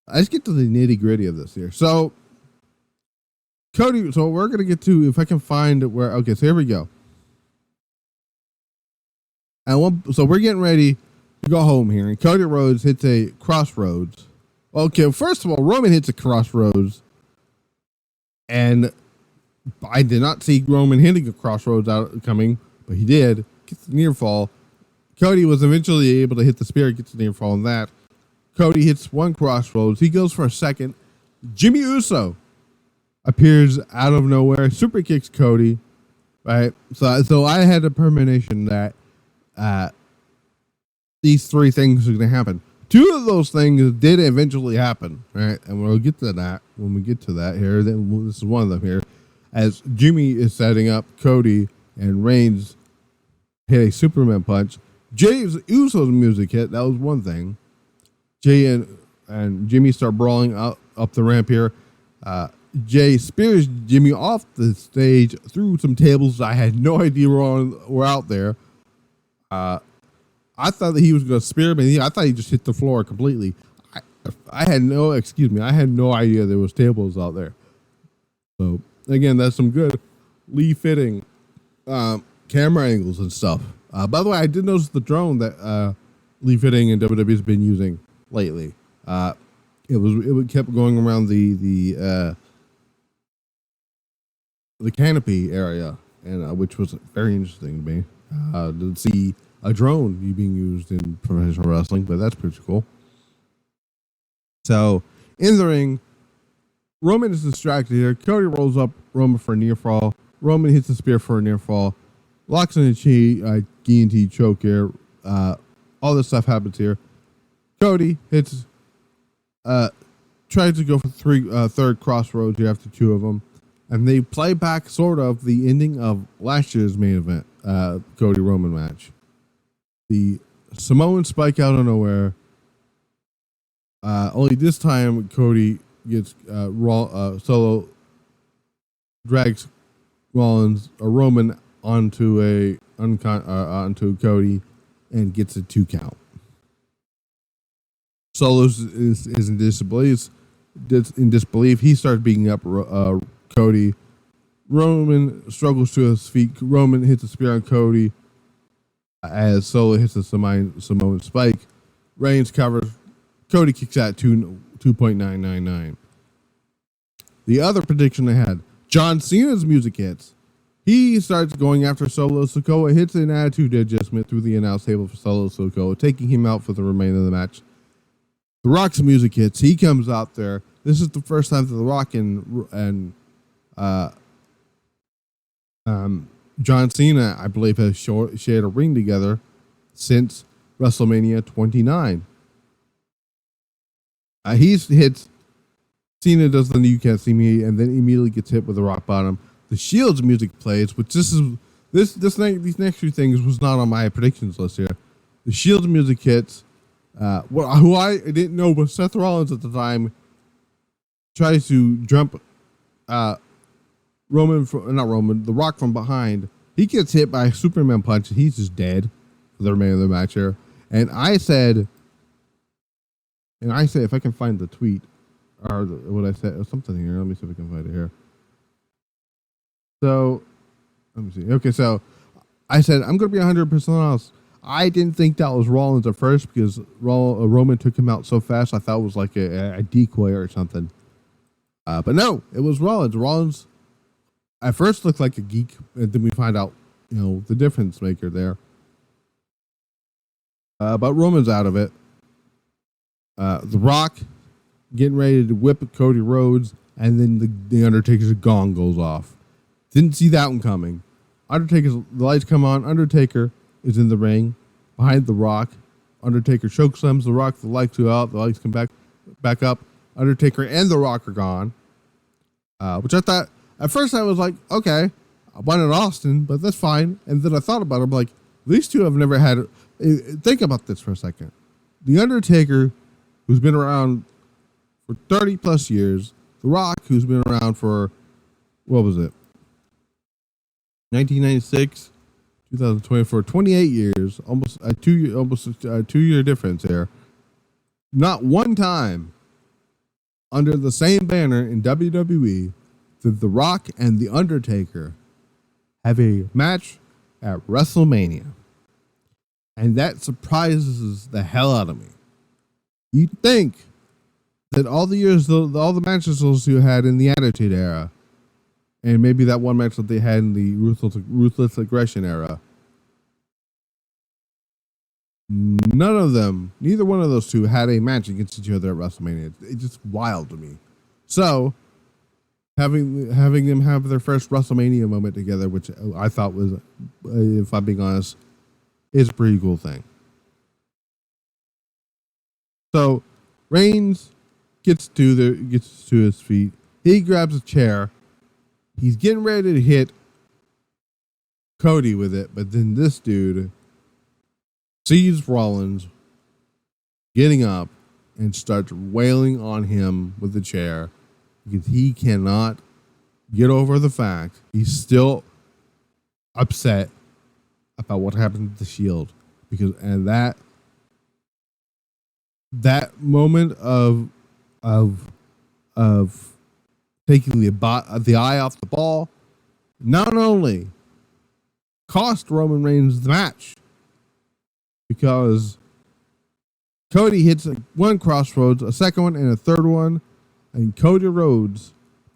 let's get to the nitty gritty of this here. So Cody, so we're gonna get to, if I can find where. Okay, so here we go. So we're getting ready to go home here, and Cody Rhodes hits a crossroads. Okay, first of all, Roman hits a crossroads, and I did not see Roman hitting a crossroads coming, but he did. Gets the near fall. Cody was eventually able to hit the spear, gets the near fall on that. Cody hits one crossroads. He goes for a second. Jimmy Uso appears out of nowhere, super kicks Cody, right? So I had a premonition that these three things are going to happen. Two of those things did eventually happen, right? And we'll get to that when we get to that here. Then this is one of them here. As Jimmy is setting up Cody and Reigns hit a Superman punch. James Uso's music hit. That was one thing. Jay and Jimmy start brawling up the ramp here. Jay spears Jimmy off the stage through some tables I had no idea were out there. I thought that he was going to spear him, and I thought he just hit the floor completely. I had no idea there was tables out there. So again, that's some good Lee fitting camera angles and stuff. By the way, I did notice the drone that Lee Fitting and WWE has been using lately. It kept going around the canopy area, and which was very interesting to me to see a drone being used in professional wrestling. But that's pretty cool. So in the ring, Roman is distracted here. Cody rolls up Roman for a near fall. Roman hits the spear for a near fall. Locks in a guillotine choke here. All this stuff happens here. Cody hits, tries to go for third crossroads here after two of them. And they play back sort of the ending of last year's main event, Cody Roman match. The Samoan spike out of nowhere. Only this time Cody gets solo drags Rollins or Roman onto Cody and gets a 2 count. Solo is in disbelief. He starts beating up Cody. Roman struggles to his feet. Roman hits a spear on Cody as Solo hits a Samoan spike. Reigns covers. Cody kicks out 2.999. The other prediction I had, John Cena's music hits. He starts going after Solo Sikoa, hits an attitude adjustment through the announce table for Solo Sikoa, taking him out for the remainder of the match. The Rock's music hits. He comes out there. This is the first time that The Rock and John Cena, I believe, has shared a ring together since WrestleMania 29. He hits. Cena does the "You Can't See Me," and then immediately gets hit with the rock bottom. The Shield's music plays, which these next few things was not on my predictions list here. The Shield's music hits. Who I didn't know was Seth Rollins at the time. Tries to jump The Rock from behind. He gets hit by a Superman punch, and he's just dead for the remainder of the match here. And I said, if I can find the tweet, or what I said, or something here. Let me see if I can find it here. So, let me see. Okay, so I said, I'm going to be 100% honest. I didn't think that was Rollins at first because Roman took him out so fast. I thought it was like a decoy or something. But no, it was Rollins. Rollins at first looked like a geek, and then we find out, the difference maker there. But Roman's out of it. The Rock getting ready to whip Cody Rhodes, and then the Undertaker's gong goes off. Didn't see that one coming. The lights come on. Undertaker is in the ring behind The Rock. Undertaker chokeslams The Rock. The lights go out. The lights come back up. Undertaker and The Rock are gone. Which I thought, at first I was like, okay, I wanted Austin, but that's fine. And then I thought about it. I'm like, these two have never had. Think about this for a second. The Undertaker, who's been around for 30 plus years. The Rock, who's been around for, what was it? 1996, 2024, 28 years, almost a 2-year difference here. Not one time under the same banner in WWE did The Rock and The Undertaker have a match at WrestleMania. And that surprises the hell out of me. You'd think that all the matches those two had in the Attitude Era, and maybe that one match that they had in the Ruthless Aggression Era, neither one of those two had a match against each other at WrestleMania. It's just wild to me. So, having them have their first WrestleMania moment together, which I thought was, if I'm being honest, is a pretty cool thing. So, Reigns gets to his feet. He grabs a chair. He's getting ready to hit Cody with it, but then this dude sees Rollins getting up, and starts wailing on him with the chair because he cannot get over the fact he's still upset about what happened to the Shield, and that moment of taking the eye off the ball not only cost Roman Reigns the match, because Cody hits one crossroads, a second one, and a third one, and Cody Rhodes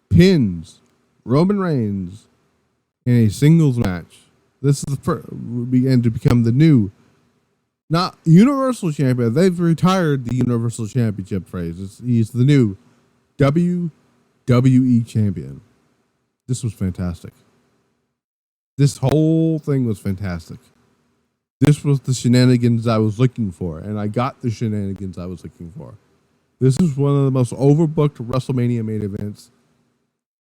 pins Roman Reigns in a singles match. This is the first, began to become the new, not Universal Champion. They've retired the Universal Championship phrase. He's the new WWE Champion. This was fantastic. This whole thing was fantastic. This was the shenanigans I was looking for, and I got the shenanigans I was looking for. This is one of the most overbooked WrestleMania main events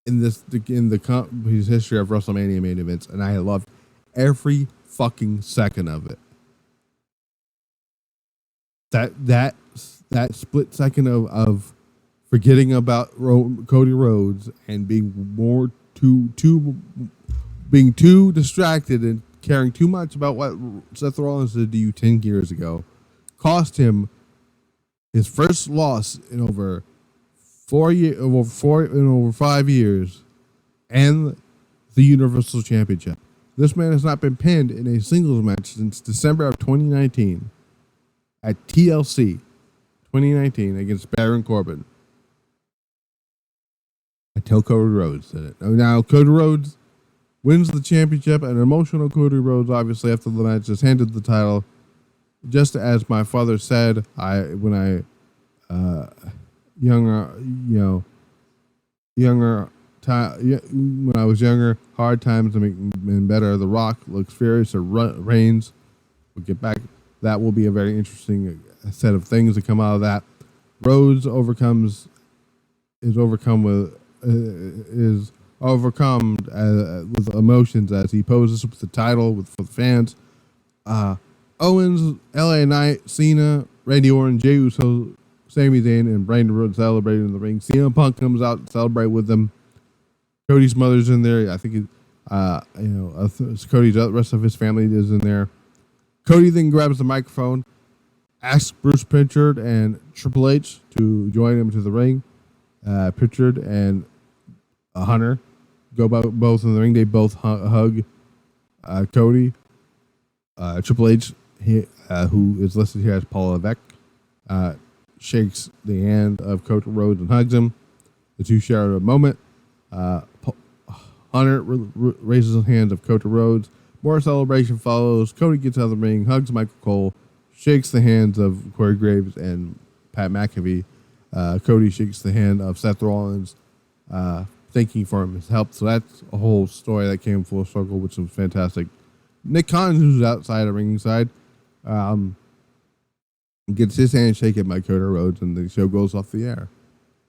in the company's history of WrestleMania main events, and I loved every fucking second of it. That split second of forgetting about Cody Rhodes and being being too distracted and caring too much about what Seth Rollins did to you 10 years ago cost him his first loss in over 5 years and the Universal Championship. This man has not been pinned in a singles match since December of 2019 at TLC 2019 against Baron Corbin. Until Cody Rhodes did it. Now Cody Rhodes wins the championship, and emotional Cody Rhodes, obviously, after the match, is handed the title. Just as my father said, when I was younger, hard times make men better. The Rock looks furious at Reigns. We'll get back. That will be a very interesting set of things that come out of that. Rhodes is overcome with emotions as he poses with the title for the fans. Owens, LA Knight, Cena, Randy Orton, Jey Uso, Sami Zayn, and Brandon Rhodes celebrating in the ring. CM Punk comes out to celebrate with them. Cody's mother's in there. I think Cody's the rest of his family is in there. Cody then grabs the microphone, asks Bruce Pritchard and Triple H to join him to the ring. Pritchard and Hunter go both in the ring. They both hug Cody. Triple H, who is listed here as Paul Levesque, shakes the hand of Cody Rhodes and hugs him. The two share a moment. Hunter raises the hands of Cody Rhodes. More celebration follows. Cody gets out of the ring, hugs Michael Cole, shakes the hands of Corey Graves and Pat McAfee. Cody shakes the hand of Seth Rollins, thanking for his help. So that's a whole story that came full circle, which was fantastic. Nick Khan, who's outside of ringside, gets his hand shaken by Cody Rhodes, and the show goes off the air.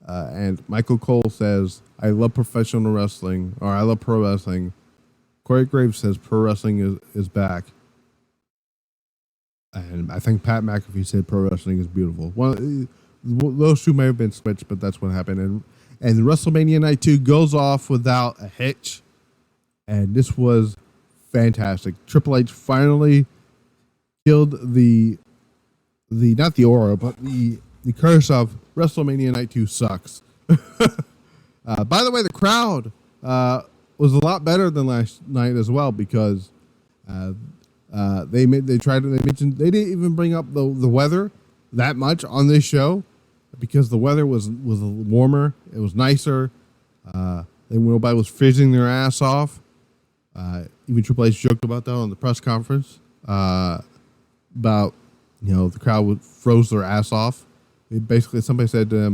And Michael Cole says, "I love professional wrestling," or "I love pro wrestling." Corey Graves says, "Pro wrestling is back." And I think Pat McAfee said, "Pro wrestling is beautiful." Those two may have been switched, but that's what happened. And WrestleMania Night 2 goes off without a hitch. And this was fantastic. Triple H finally killed not the aura, but the curse of WrestleMania Night 2 sucks. By the way, the crowd was a lot better than last night as well, because they mentioned they didn't even bring up the weather that much on this show, because the weather was warmer, it was nicer. Nobody was freezing their ass off. Even Triple H joked about that on the press conference, about the crowd froze their ass off. Basically, somebody said to him,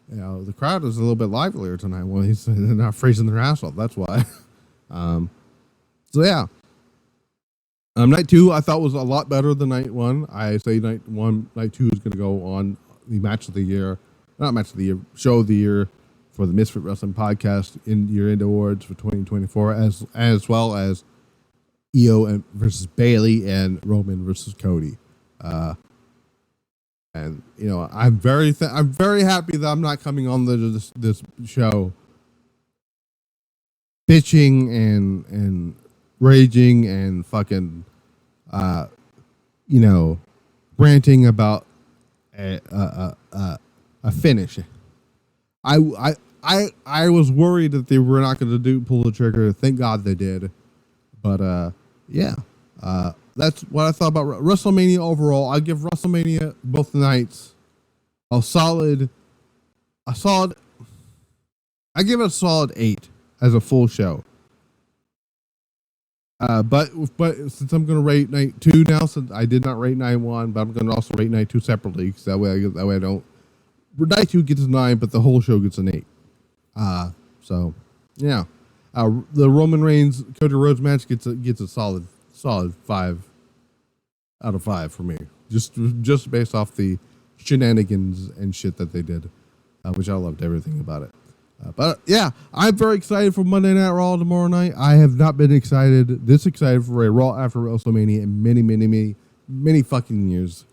the crowd is a little bit livelier tonight. Well, he's they're not freezing their ass off. That's why. So yeah. Night 2 I thought was a lot better than night 1. I say night 2 is going to go on the show of the year for the Misfit Wrestling Podcast in year-end awards for 2024, as well as Io versus Bayley and Roman versus Cody. And I'm very happy that I'm not coming on this show bitching and raging and fucking ranting about a finish. I was worried that they were not going to pull the trigger. Thank God they did. But yeah, that's what I thought about WrestleMania overall. I give WrestleMania both nights a solid. I give it a solid 8 as a full show. But since I'm going to rate night 2 now, since I did not rate night 1, but I'm going to also rate night 2 separately, because that way I don't. Night 2 gets a 9, but the whole show gets an 8. So yeah, the Roman Reigns Cody Rhodes match gets a solid 5 out of 5 for me, just based off the shenanigans and shit that they did, which I loved everything about it. But yeah, I'm very excited for Monday Night Raw tomorrow night. I have not been this excited for a Raw after WrestleMania in many fucking years.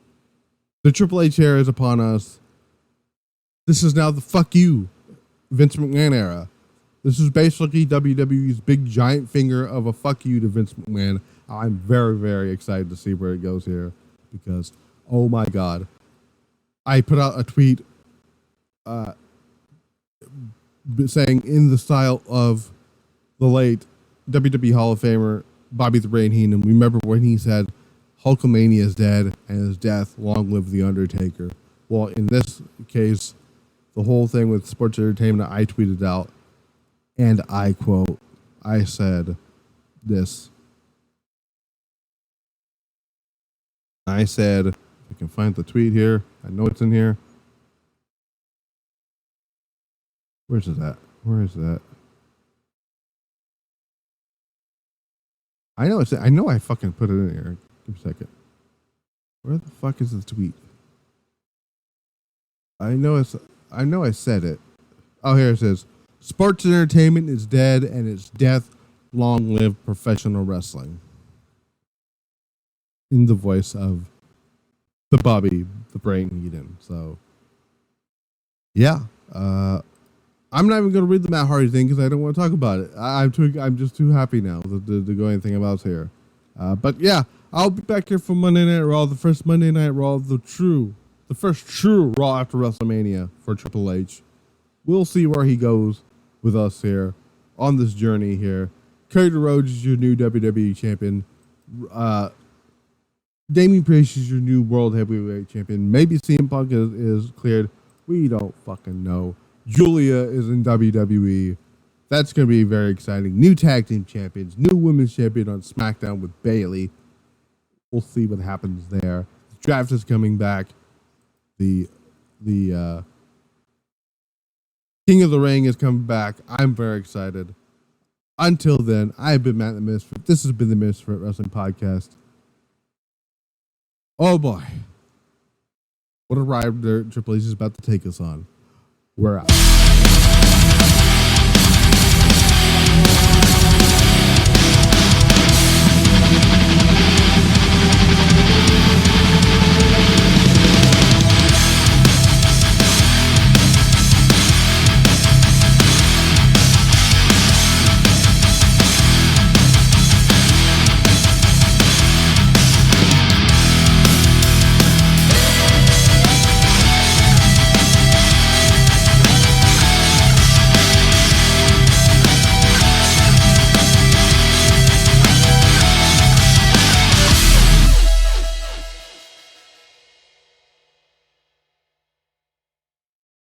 The Triple H era is upon us. This is now the fuck you Vince McMahon era. This is basically WWE's big giant finger of a fuck you to Vince McMahon. I'm very, very excited to see where it goes here, because oh my God, I put out a tweet saying, in the style of the late WWE Hall of Famer Bobby the Brain Heenan, remember when he said Hulkamania is dead and his death, long live the Undertaker. Well, in this case, the whole thing with sports entertainment, I tweeted out, and I quote, I said this. I said, if I can find the tweet here, I know it's in here. Where is that? I know I fucking put it in here. Give me a second. Where the fuck is the tweet? I know I said it. Oh, here it says, sports entertainment is dead and its death, long live professional wrestling. In the voice of the Bobby the Brain Heenan. So yeah, I'm not even going to read the Matt Hardy thing because I don't want to talk about it. I'm just too happy now to go anything about here. But yeah, I'll be back here for Monday Night Raw, the first Monday Night Raw, the first true Raw after WrestleMania for Triple H. We'll see where he goes with us here on this journey here. Cody Rhodes is your new WWE Champion. Damian Priest is your new World Heavyweight Champion. Maybe CM Punk is cleared. We don't fucking know. Julia is in WWE. That's going to be very exciting. New tag team champions. New women's champion on SmackDown with Bayley. We'll see what happens there. The draft is coming back. The King of the Ring is coming back. I'm very excited. Until then, I've been Matt the Misfit. This has been the Misfit Wrestling Podcast. Oh boy. What a ride Triple H is about to take us on. We're out.